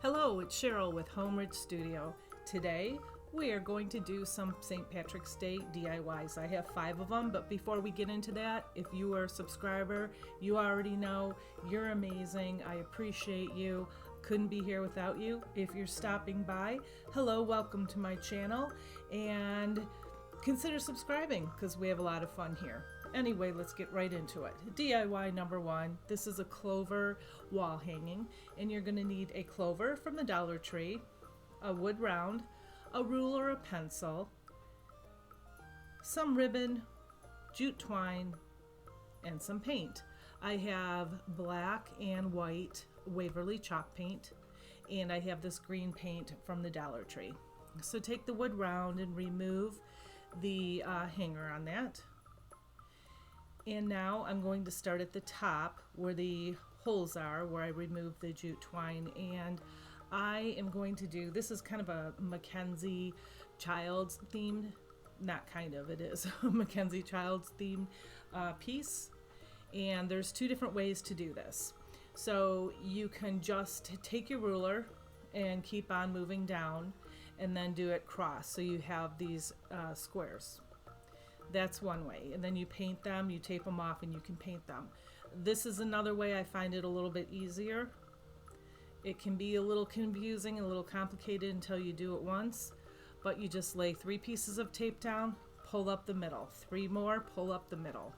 Hello, it's Cheryl with Home Ridge Studio. Today we are going to do some St. Patrick's Day DIYs. I have 5 of them, but before we get into that, if you are a subscriber, you already know you're amazing. I appreciate you. Couldn't be here without you. If you're stopping by, hello, welcome to my channel, and consider subscribing because we have a lot of fun here. Anyway, let's get right into it. DIY number 1. This is a clover wall hanging, and you're going to need a clover from the Dollar Tree, a wood round, a ruler, a pencil, some ribbon, jute twine, and some paint. I have black and white Waverly chalk paint, and I have this green paint from the Dollar Tree. So take the wood round and remove the hanger on that. And now I'm going to start at the top where the holes are, where I removed the jute twine, and I am going to do, this is kind of a Mackenzie Childs themed, not kind of, it is a Mackenzie Childs themed piece, and there's 2 different ways to do this. So you can just take your ruler and keep on moving down and then do it cross, so you have these squares. That's one way, and then you paint them, you tape them off, and you can paint them. This is another way. I find it a little bit easier. It can be a little confusing, a little complicated until you do it once, but you just lay 3 pieces of tape down, pull up the middle, 3 more, pull up the middle.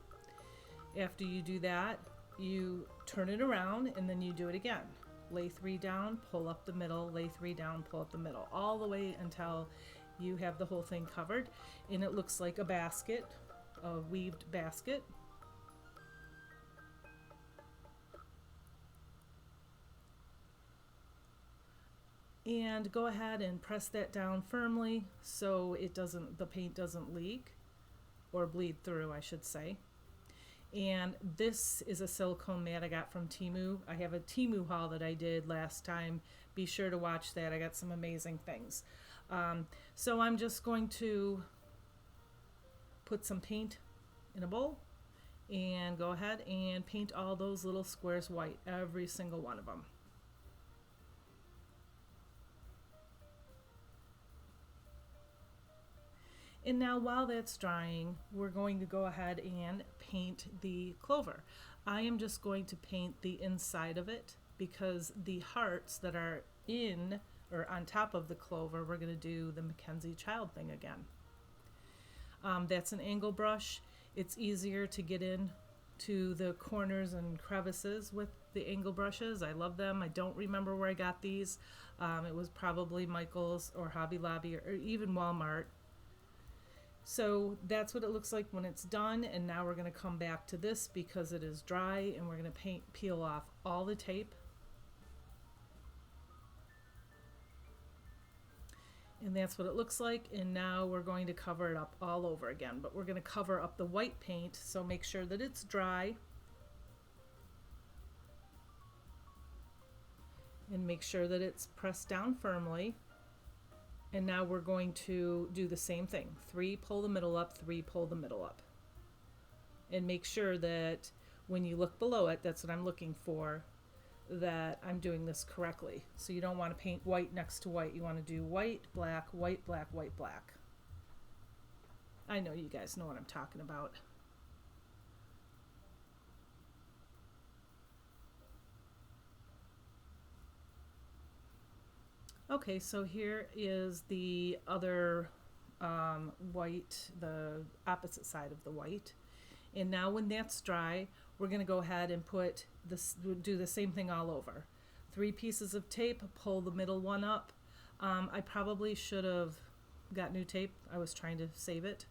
After you do that, you turn it around, and then you do it again. Lay 3 down, pull up the middle, lay 3 down, pull up the middle, all the way until you have the whole thing covered, and it looks like a basket, a weaved basket. And go ahead and press that down firmly so it doesn't, the paint doesn't leak or bleed through, I should say. And this is a silicone mat I got from Temu. I have a Temu haul that I did last time. Be sure to watch that. I got some amazing things. So I'm just going to put some paint in a bowl and go ahead and paint all those little squares white, every single one of them. And now while that's drying, we're going to go ahead and paint the clover. I am just going to paint the inside of it because the hearts that are in or on top of the clover, we're going to do the Mackenzie Child thing again. That's an angle brush. It's easier to get in to the corners and crevices with the angle brushes. I love them. I don't remember where I got these. It was probably Michael's or Hobby Lobby or even Walmart. So that's what it looks like when it's done, and now we're going to come back to this because it is dry, and we're going to peel off all the tape. And that's what it looks like, and now we're going to cover it up all over again, but we're going to cover up the white paint, so make sure that it's dry. And make sure that it's pressed down firmly. And now we're going to do the same thing. 3, pull the middle up, 3, pull the middle up. And make sure that when you look below it, that's what I'm looking for, that I'm doing this correctly. So you don't want to paint white next to white. You want to do white, black, white, black, white, black. I know you guys know what I'm talking about. Okay, so here is the other white, the opposite side of the white. And now when that's dry, we're going to go ahead and put this, do the same thing all over. 3 pieces of tape, pull the middle one up. I probably should have got new tape. I was trying to save it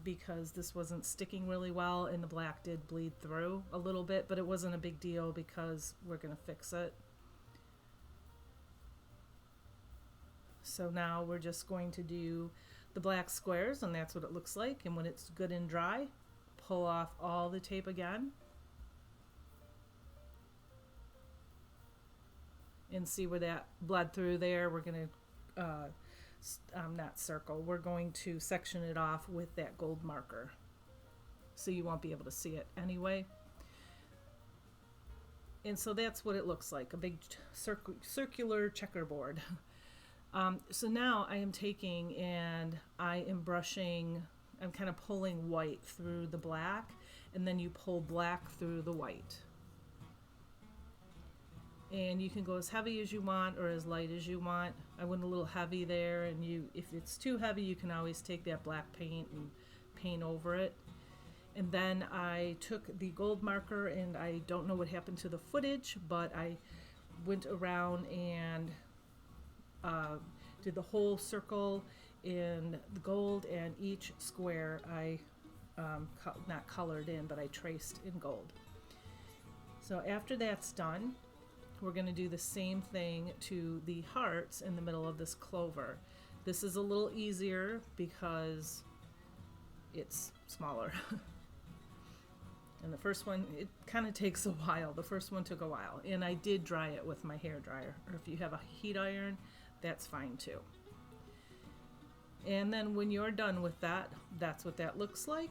because this wasn't sticking really well, and the black did bleed through a little bit, but it wasn't a big deal because we're going to fix it. So now we're just going to do the black squares, and that's what it looks like. And when it's good and dry, pull off all the tape again. And see where that bled through there. We're going to, not circle, we're going to section it off with that gold marker. So you won't be able to see it anyway. And so that's what it looks like, a big circular checkerboard. So now I am taking and I am brushing, I'm kind of pulling white through the black, and then you pull black through the white. And you can go as heavy as you want or as light as you want. I went a little heavy there, and if it's too heavy, you can always take that black paint and paint over it. And then I took the gold marker, and I don't know what happened to the footage, but I went around and did the whole circle in the gold, and each square I not colored in, but I traced in gold. So after that's done, we're going to do the same thing to the hearts in the middle of this clover. This is a little easier because it's smaller. And the first one, it kind of takes a while. The first one took a while, and I did dry it with my hair dryer, or if you have a heat iron, that's fine too. And then when you're done with that, that's what that looks like.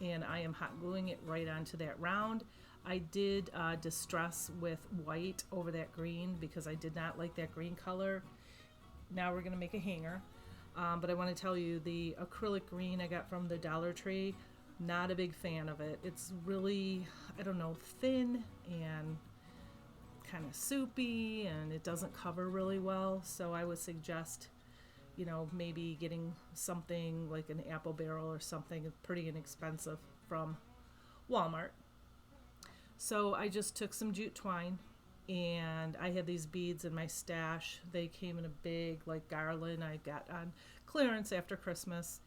And I am hot gluing it right onto that round. I did distress with white over that green because I did not like that green color. Now we're going to make a hanger. But I want to tell you, the acrylic green I got from the Dollar Tree, not a big fan of it. It's really, I don't know, thin and kind of soupy, and it doesn't cover really well. So I would suggest, you know, maybe getting something like an apple barrel or something pretty inexpensive from Walmart. So I just took some jute twine, and I had these beads in my stash. They came in a big like garland I got on clearance after Christmas.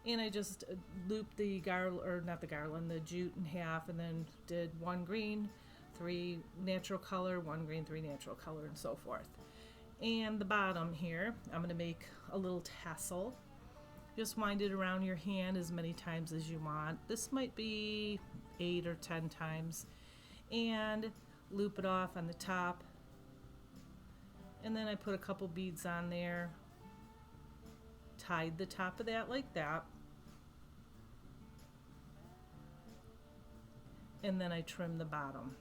And I just looped the the jute in half, and then did one green, 3 natural color, 1 green, 3 natural color, and so forth. And the bottom here, I'm going to make a little tassel. Just wind it around your hand as many times as you want. This might be 8 or 10 times. And loop it off on the top. And then I put a couple beads on there. Tied the top of that like that. And then I trim the bottom.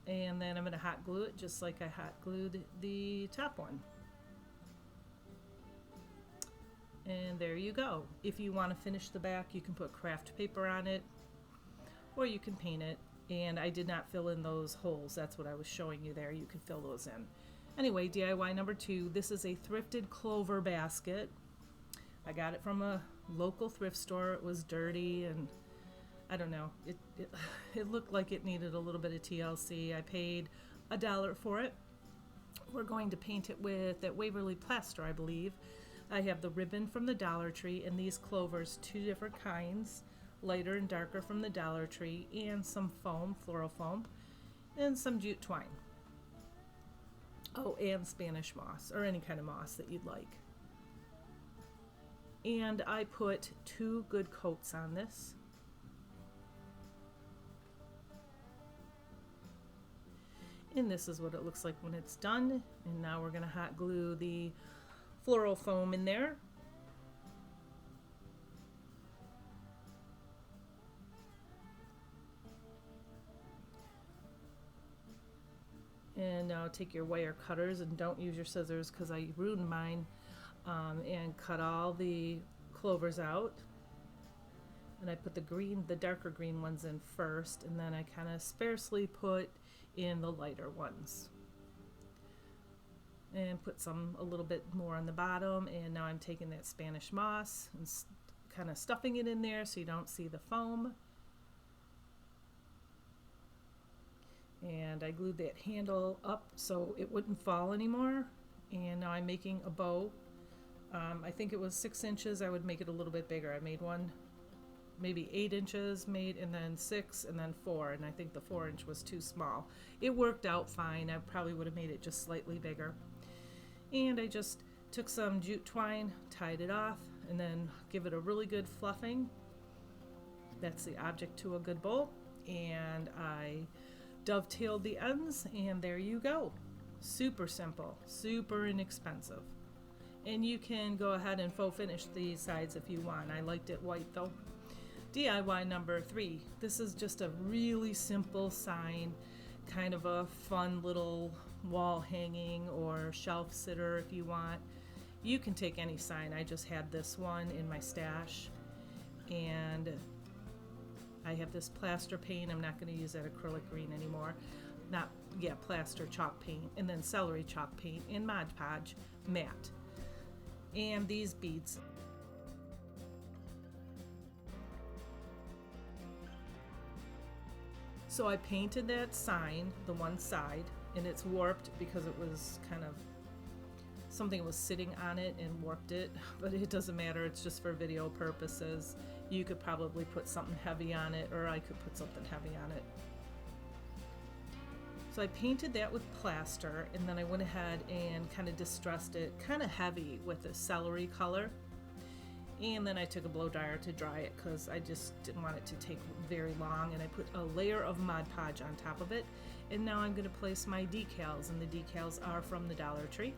And then I'm going to hot glue it just like I hot glued the top one. And there you go. If you want to finish the back, you can put craft paper on it, or you can paint it. And I did not fill in those holes. That's what I was showing you there. You can fill those in. Anyway, DIY number 2. This is a thrifted clover basket. I got it from a local thrift store. It was dirty, and I don't know. It looked like it needed a little bit of TLC. I paid $1 for it. We're going to paint it with that Waverly plaster, I believe. I have the ribbon from the Dollar Tree, and these clovers, 2 different kinds, lighter and darker from the Dollar Tree, and some foam, floral foam, and some jute twine. Oh, and Spanish moss, or any kind of moss that you'd like. And I put 2 good coats on this. And this is what it looks like when it's done. And now we're going to hot glue the floral foam in there. And now take your wire cutters, and don't use your scissors because I ruined mine, and cut all the clovers out. And I put the darker green ones in first, and then I kind of sparsely put in the lighter ones. And put a little bit more on the bottom, and now I'm taking that Spanish moss and kind of stuffing it in there so you don't see the foam. And I glued that handle up so it wouldn't fall anymore. And now I'm making a bow. I think it was 6 inches. I would make it a little bit bigger. I made one maybe 8 inches made, and then 6, and then 4, and I think the 4-inch was too small. It worked out fine. I probably would have made it just slightly bigger. And I just took some jute twine, tied it off, and then give it a really good fluffing. That's the object to a good bow. And I dovetailed the ends, and there you go. Super simple, super inexpensive. And you can go ahead and faux finish the sides if you want. I liked it white though. DIY number 3. This is just a really simple sign, kind of a fun little wall hanging or shelf sitter if you want. You can take any sign. I just had this one in my stash, and I have this plaster paint. I'm not going to use that acrylic green anymore. Plaster chalk paint, and then celery chalk paint and Mod Podge matte. And these beads. So I painted that sign, the one side, and it's warped because it was kind of something was sitting on it and warped it, but it doesn't matter. It's just for video purposes. You could probably put something heavy on it, or I could put something heavy on it. So I painted that with plaster, and then I went ahead and kind of distressed it kind of heavy with a celery color. And then I took a blow dryer to dry it because I just didn't want it to take very long, and I put a layer of Mod Podge on top of it. And now I'm going to place my decals, and the decals are from the Dollar Tree.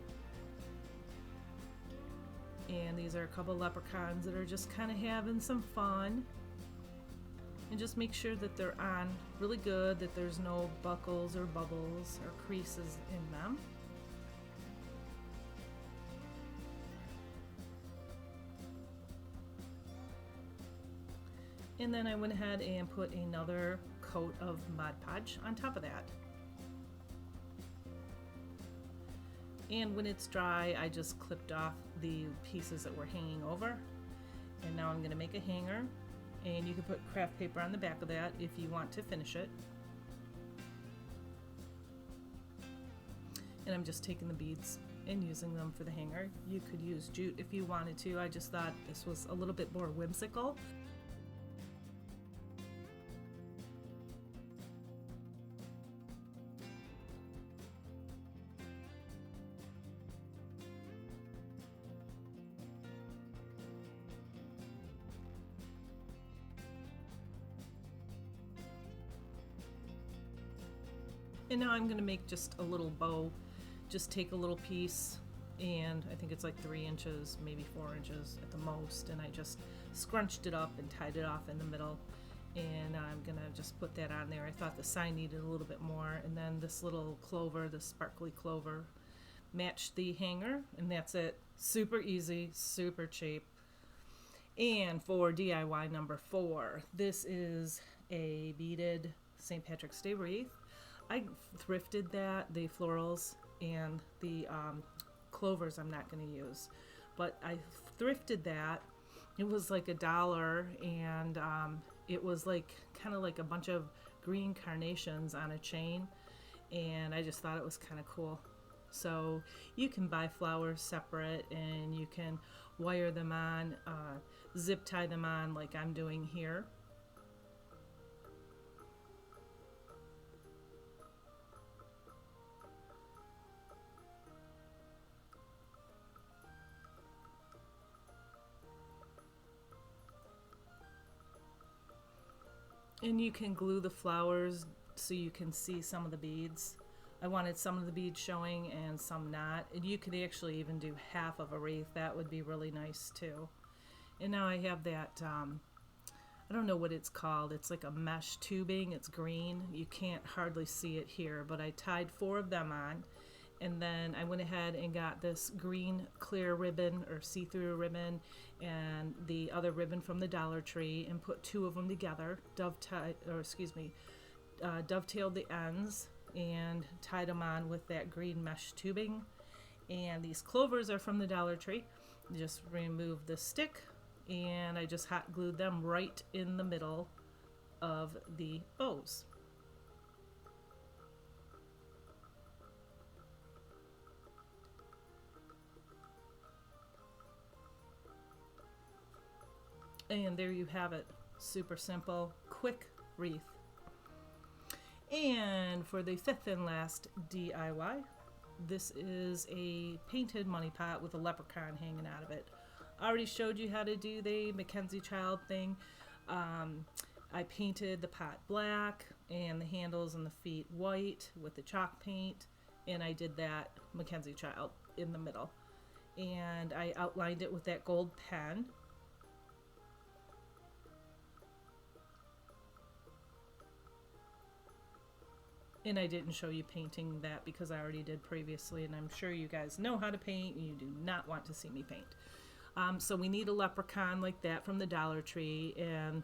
And these are a couple leprechauns that are just kind of having some fun. And just make sure that they're on really good, that there's no buckles or bubbles or creases in them. And then I went ahead and put another coat of Mod Podge on top of that. And when it's dry, I just clipped off the pieces that were hanging over. And now I'm going to make a hanger. And you can put craft paper on the back of that if you want to finish it. And I'm just taking the beads and using them for the hanger. You could use jute if you wanted to. I just thought this was a little bit more whimsical. And now I'm going to make just a little bow. Just take a little piece, and I think it's like 3 inches, maybe 4 inches at the most, and I just scrunched it up and tied it off in the middle. And I'm going to just put that on there. I thought the sign needed a little bit more, and then this little clover, the sparkly clover, matched the hanger, and that's it. Super easy, super cheap. And for DIY number 4, this is a beaded St. Patrick's Day wreath. I thrifted that, the florals and the clovers I'm not going to use, but I thrifted that. It was like $1, and it was like kind of like a bunch of green carnations on a chain, and I just thought it was kind of cool. So you can buy flowers separate, and you can wire them on, zip tie them on like I'm doing here. And you can glue the flowers so you can see some of the beads. I wanted some of the beads showing and some not. And you could actually even do half of a wreath. That would be really nice too. And now I have that, I don't know what it's called. It's like a mesh tubing. It's green. You can't hardly see it here, but I tied 4 of them on. And then I went ahead and got this green clear ribbon or see-through ribbon and the other ribbon from the Dollar Tree and put 2 of them together, dovetailed the ends and tied them on with that green mesh tubing. And these clovers are from the Dollar Tree. Just remove the stick, and I just hot glued them right in the middle of the bows. And there you have it. Super simple, quick wreath. And for the 5th and last DIY, this is a painted money pot with a leprechaun hanging out of it. I already showed you how to do the Mackenzie Child thing. I painted the pot black and the handles and the feet white with the chalk paint, and I did that Mackenzie Child in the middle. And I outlined it with that gold pen. And I didn't show you painting that because I already did previously, and I'm sure you guys know how to paint and you do not want to see me paint. So we need a leprechaun like that from the Dollar Tree, and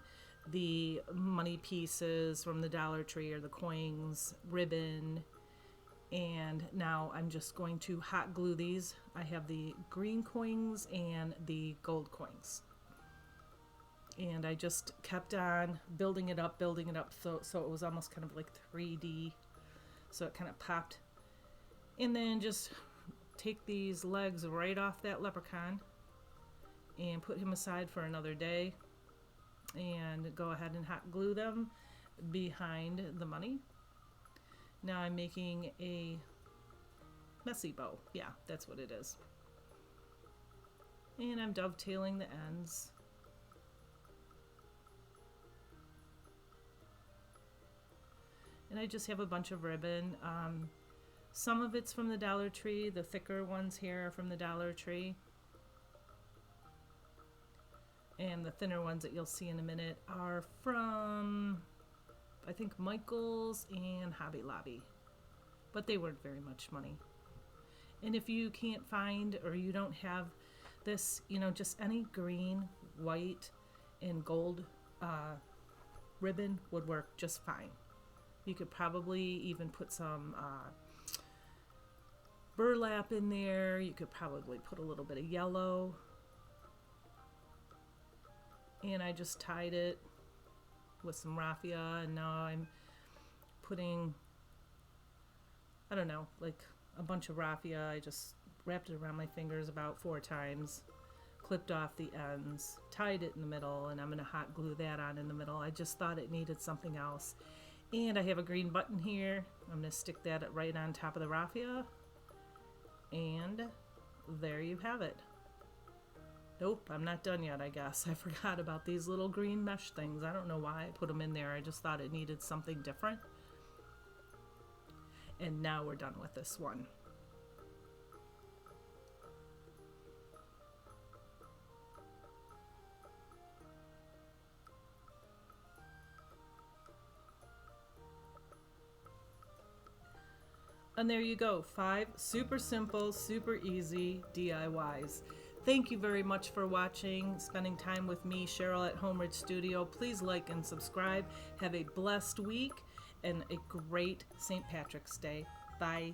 the money pieces from the Dollar Tree, or the coins, ribbon. And now I'm just going to hot glue these. I have the green coins and the gold coins. And I just kept on building it up, so it was almost kind of like 3D. So it kind of popped. And then just take these legs right off that leprechaun and put him aside for another day. And go ahead and hot glue them behind the money. Now I'm making a messy bow. Yeah, that's what it is. And I'm dovetailing the ends. And I just have a bunch of ribbon. Some of it's from the Dollar Tree. The thicker ones here are from the Dollar Tree. And the thinner ones that you'll see in a minute are from, I think, Michael's and Hobby Lobby. But they weren't very much money. And if you can't find, or you don't have this, you know, just any green, white, and gold ribbon would work just fine. You could probably even put some burlap in there. You could probably put a little bit of yellow. And I just tied it with some raffia, and now I'm putting, I don't know, like a bunch of raffia. I just wrapped it around my fingers about 4 times, clipped off the ends, tied it in the middle, and I'm going to hot glue that on in the middle. I just thought it needed something else. And I have a green button here. I'm going to stick that right on top of the raffia. And there you have it. Nope, I'm not done yet, I guess. I forgot about these little green mesh things. I don't know why I put them in there. I just thought it needed something different. And now we're done with this one. And there you go, 5 super simple, super easy DIYs. Thank you very much for watching, spending time with me, Cheryl at Home Ridge Studio. Please like and subscribe. Have a blessed week and a great St. Patrick's Day. Bye.